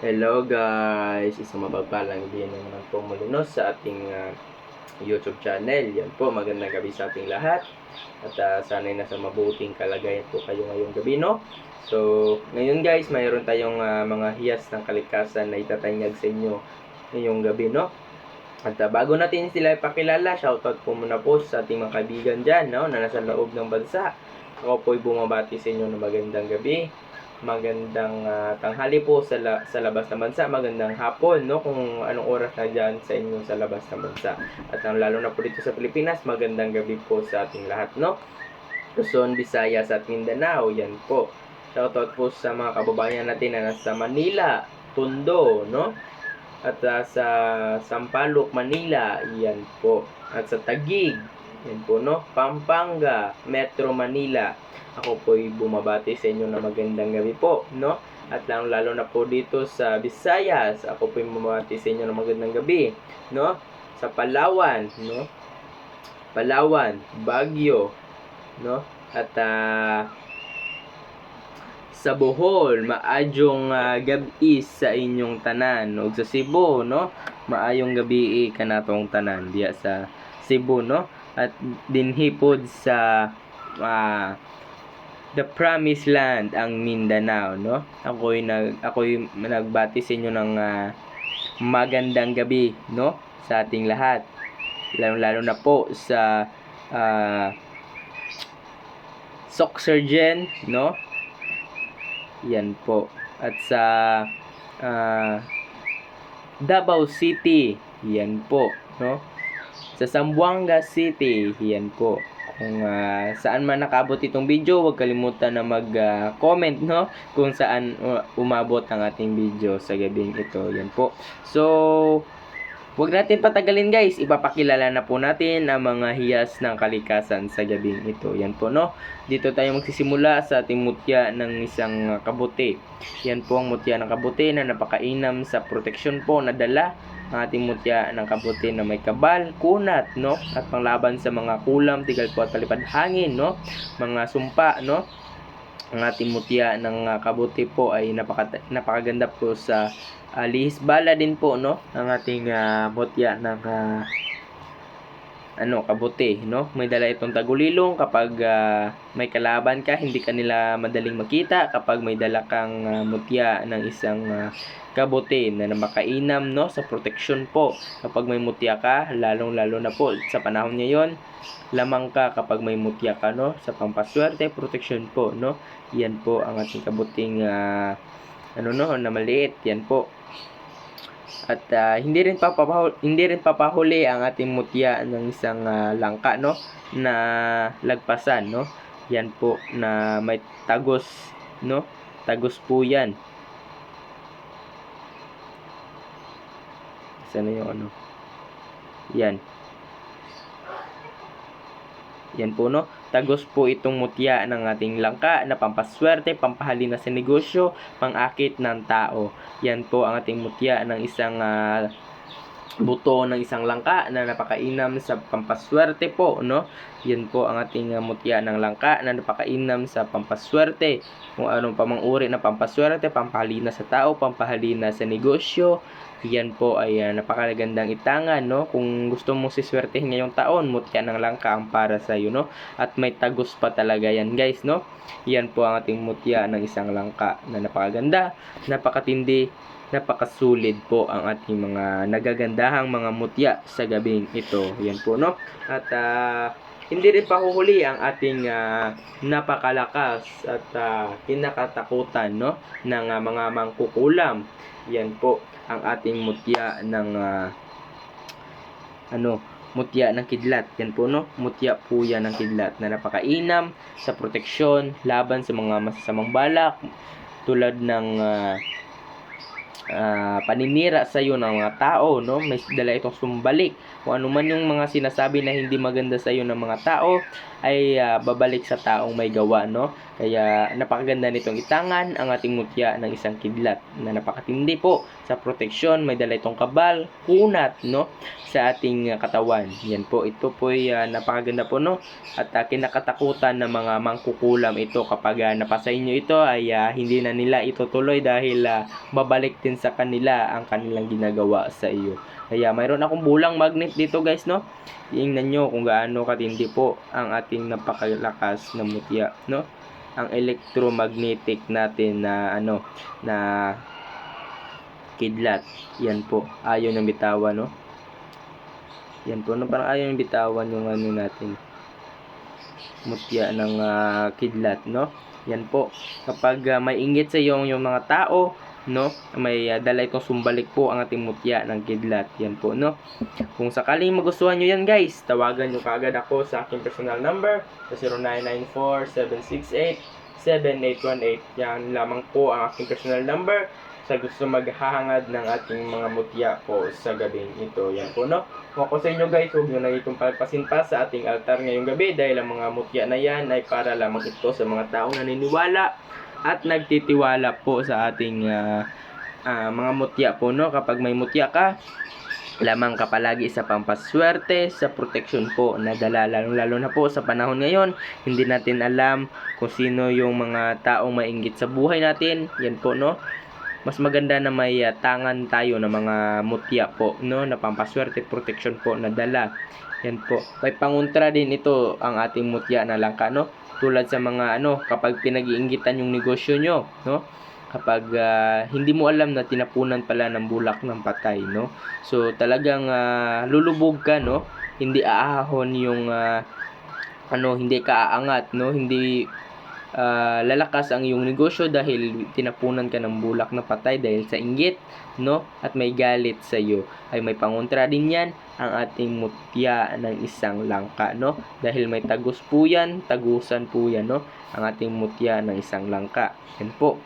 Hello guys! Isang mapagpalang din naman po muli sa ating YouTube channel. Yan po, magandang gabi sa ating lahat. At sana'y nasa mabuting kalagayan po kayo ngayong gabi, no? So, ngayon guys, mayroon tayong mga hiyas ng kalikasan na itatanyag sa inyo ngayong gabi, no? At bago natin sila ipakilala, shoutout po muna po sa ating mga kaibigan dyan, no? Na nasa loob ng bansa. Ako po'y bumabati sa inyo ng magandang gabi. Magandang tanghali po sa labas ng bansa, magandang hapon, no, kung anong oras na dyan sa inyo sa labas ng bansa. At lalo na po dito sa Pilipinas, magandang gabi po sa ating lahat, no. Luzon, Visayas at Mindanao, yan po. Shoutout po sa mga kababayan natin na nasa Manila, Tondo, no, at sa Sampaloc, Manila, yan po. At sa Taguig, yan po, no, Pampanga, Metro Manila. Ako po'y bumabati sa inyo na magandang gabi po, no? At lalo na po dito sa Visayas, ako po'y bumabati sa inyo na magandang gabi, no? Sa Palawan, no? Palawan, Baguio, no? At sa Bohol, maayong gabi sa inyong tanan. O sa Cebu, no? Maayong gabi kanatong tanan diya sa Cebu, no? At dinhipod sa The Promised Land, ang Mindanao, no? Ako'y nagbati sa inyo ng magandang gabi, no? Sa ating lahat. Lalo na po sa Sok Surgeon, no? Yan po. At sa Davao City, yan po, no? Sa Zamboanga City, yan po. Kung saan man nakabot itong video, huwag kalimutan na mag-comment, no? Kung saan umabot ang ating video sa gabing ito. Yan po. So, huwag natin patagalin guys. Ipapakilala na po natin ang mga hiyas ng kalikasan sa gabing ito. Yan po, no? Dito tayo magsisimula sa ating mutya ng isang kabuti. Yan po ang mutya ng kabuti na napakainam sa proteksyon po na dala ang ating mutya ng kabuti na may kabal, kunat, no? At panglaban sa mga kulam, tigal po at palipad hangin, no? Mga sumpa, no? Ang ating mutya ng kabuti po ay napakaganda po sa lihis bala din po, no? Ang ating mutya ng kabuti, no? May dala itong tagulilong kapag may kalaban ka, hindi ka nila madaling makita kapag may dala kang mutya ng isang kabuti na makainam, no, sa proteksyon po. Kapag may mutya ka, lalong-lalo na po sa panahon ngayon, lamang ka kapag may mutya ka, no, sa pampaswerte, proteksyon po, no. Yan po ang ating kabuting na maliit, yan po. At hindi rin papahuli ang ating mutya ng isang langka, no, na lagpasan, no. Yan po na may tagos, no. Tagos po yan. Sana yung yan. Yan po, no. Tagos po itong mutya ng ating langka na pampaswerte, pampahalina sa negosyo, pangakit ng tao. Yan po ang ating mutya ng isang buto ng isang langka na napakainam sa pampaswerte po, no. Yan po ang ating mutya ng langka na napakainam sa pampaswerte. Kung anong pamang uri na pampaswerte, pampahalina sa tao, pampahalina sa negosyo. Yan po ay napakagandang itangan, no. Kung gusto mong siswertehin ngayong taon, mutya ng langka ang para sa iyo, no. At may tagos pa talaga yan, guys, no. Yan po ang ating mutya ng isang langka na napakaganda, napakatindi, napakasulit po ang ating mga nagagandahang mga mutya sa gabing ito. Yan po, no. At hindi rin pahuhuli ang ating napakalakas at kinakatakutan, no, ng mga mangkukulam. Yan po ang ating mutya ng mutya ng kidlat. Yan po, no, mutya po yan ng kidlat na napakainam sa proteksyon laban sa mga masasamang balak tulad ng paninira sa iyo ng mga tao, no. May dala itong sumbalik kung ano man yung mga sinasabi na hindi maganda sa iyo ng mga tao. ay babalik sa taong may gawa, no? Kaya napakaganda nitong itangan ang ating mutya ng isang kidlat na napakatindi po sa proteksyon. May dala itong kabal, kunat, no? Sa ating katawan. Yan po, ito po ay napakaganda po, no? At kinakatakutan ng mga mangkukulam ito kapag napasa inyo ito ay hindi na nila itutuloy dahil babalik din sa kanila ang kanilang ginagawa sa iyo. Kaya mayroon akong bulang magnet dito guys, no? Tingnan nyo kung gaano katindi po ang ating napakalakas na mutya, no? Ang electromagnetic natin na na kidlat. Yan po, ayaw ng bitawan, no? Yan po, no? Parang ayaw ng bitawan yung natin mutya ng kidlat, no? Yan po, kapag may inggit sa yung mga tao, no, may dala itong sumbalik po ang ating mutya ng kidlat. Yan po, no? Kung sakaling magustuhan nyo yan guys, tawagan nyo kaagad ako sa aking personal number sa 0994-768-7818. Yan lamang po ang aking personal number sa gusto maghahangad ng ating mga mutya po sa gabing ito. Yan po, no? Kung ako sa inyo guys, huwag nyo na itong palpasin pa sa ating altar ngayong gabi dahil ang mga mutya na yan ay para lamang ito sa mga taong naniniwala at nagtitiwala po sa ating mga mutya po, no? Kapag may mutya ka, lamang ka palagi sa pampaswerte, sa proteksyon po na dala, lalo na po sa panahon ngayon. Hindi natin alam kung sino yung mga taong mainggit sa buhay natin. Yan po, no? Mas maganda na may tangan tayo ng mga mutya po, no, na pampaswerte, protection po na dala. Yan po. May pangontra din ito ang ating mutya na langka, no? Tulad sa mga kapag pinag-iinggitan yung negosyo nyo, no? Kapag hindi mo alam na tinapunan pala ng bulak ng patay, no? So talagang lulubog ka, no? Hindi aahon yung hindi ka aangat, no? Hindi lalakas ang iyong negosyo dahil tinapunan ka ng bulak na patay dahil sa inggit, no? At may galit sa iyo. Ay may pangontra din yan ang ating mutya ng isang langka, no? Dahil may tagus po yan, tagusan po yan, no? Ang ating mutya ng isang langka. Yan po.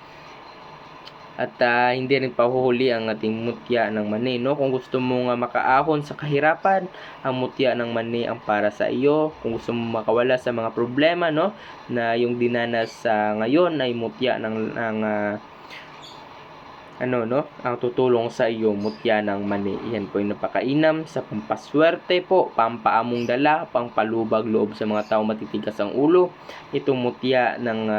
At hindi rin pahuhuli ang ating mutya ng mani, no? Kung gusto mong makaahon sa kahirapan, ang mutya ng mani ang para sa iyo. Kung gusto mong makawala sa mga problema, no, na yung dinanas ngayon ay mutya ng ang tutulong sa iyo, mutya ng mani. Yan po ay napakainam sa pampaswerte po, pampaamong dala, pampalubag loob sa mga tao matitigas ang ulo. Itong mutya ng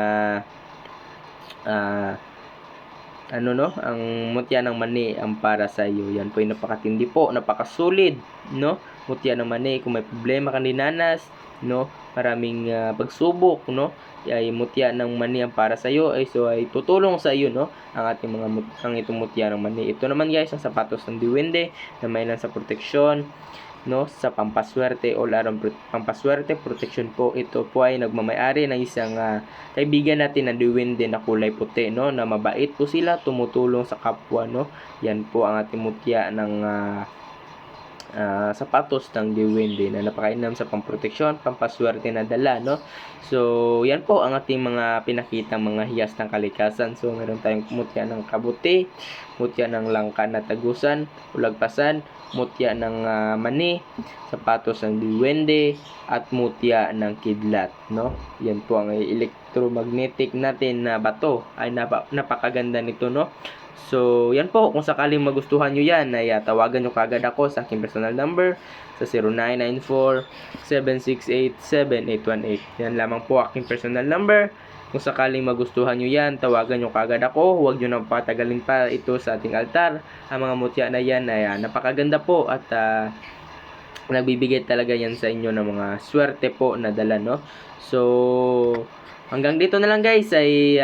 ang mutya ng mani ang para sa iyo. Yan po ay napakatindi po, napakasulit, no? Mutya ng mani, kung may problema ka dinanas, no, maraming pagsubok, no, ay mutya ng mani ang para sa iyo, ay tutulong sa iyo, no, ang ating ang itong mutya ng mani. Ito naman guys, ang sapatos ng diwende na may lang sa proteksyon, no, sa pampaswerte, all around pampaswerte, protection po. Ito po ay nagmamay-ari ng isang kaibigan natin na diwende na kulay puti, no, na mabait po sila, tumutulong sa kapwa, no. Yan po ang ating mutya ng sapatos ng diwende na napakainam sa pamproteksyon, pampaswerte na dala, no. So yan po ang ating mga pinakitang mga hiyas ng kalikasan. So meron tayong mutya ng kabuti, mutya ng langka na tagusan, ulagpasan, mutya ng mani, sapatos ng diwende, at mutya ng kidlat, no. Yan po ang electromagnetic natin na bato. Ay napakaganda nito, no. So yan po, kung sakaling magustuhan nyo yan, ay tawagan nyo kagad ako sa aking personal number sa 0994-768-7818. Yan lamang po aking personal number. Kung sakaling magustuhan nyo yan, tawagan nyo kagad ako. Huwag nyo nang patagalin pa ito sa ating altar. Ang mga mutya na yan ay napakaganda po at nagbibigay talaga yan sa inyo ng mga swerte po na dala, no. So hanggang dito na lang guys, ay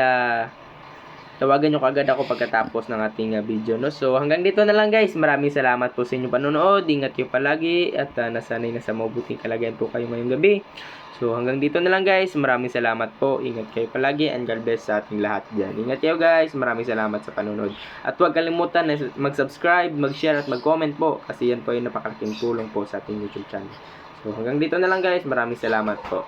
tawagan nyo kagad ako pagkatapos ng ating video, no. So hanggang dito na lang guys, maraming salamat po sa inyong panonood. Ingat kayo palagi at nasanay na sa mabuting kalagayan po kayo ngayong gabi. So hanggang dito na lang guys, maraming salamat po. Ingat kayo palagi and God bless sa ating lahat dyan. Ingat kayo guys, maraming salamat sa panonood. At huwag kalimutan na mag-subscribe, mag-share at mag-comment po kasi yan po ay napakalaking tulong po sa ating YouTube channel. So hanggang dito na lang guys, maraming salamat po.